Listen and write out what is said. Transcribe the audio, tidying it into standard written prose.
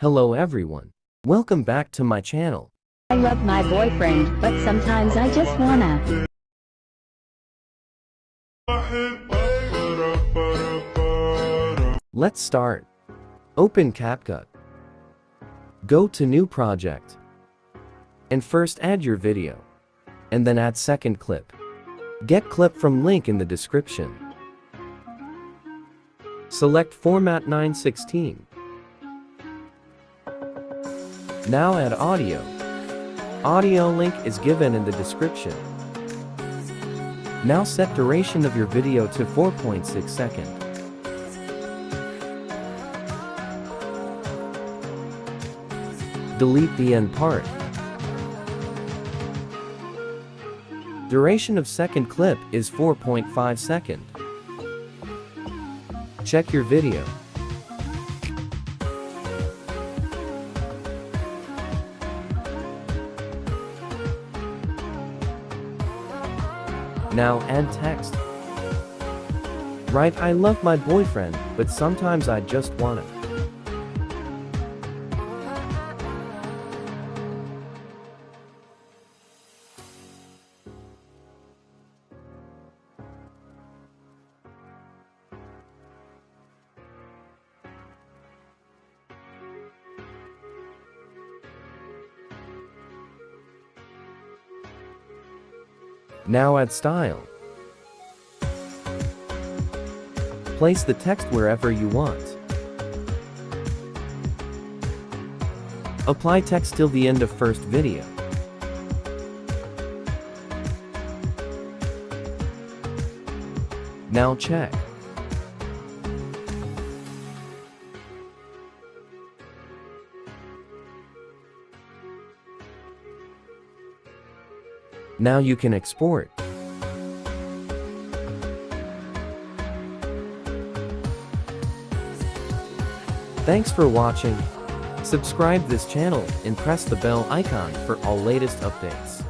Hello everyone. Welcome back to my channel. I love my boyfriend, but sometimes I just wanna. Let's start. Open CapCut. Go to New Project. And first add your video. And then add second clip. Get clip from link in the description. Select Format 916. Now add audio. Audio link is given in the description. Now set duration of your video to 4.6 seconds. Delete the end part. Duration of second clip is 4.5 seconds. Check your video. Now add text. Write I love my boyfriend, but sometimes I just wanna. Now add style. Place the text wherever you want. Apply text till the end of first video. Now check. Now you can export. Thanks for watching. Subscribe this channel and press the bell icon for all latest updates.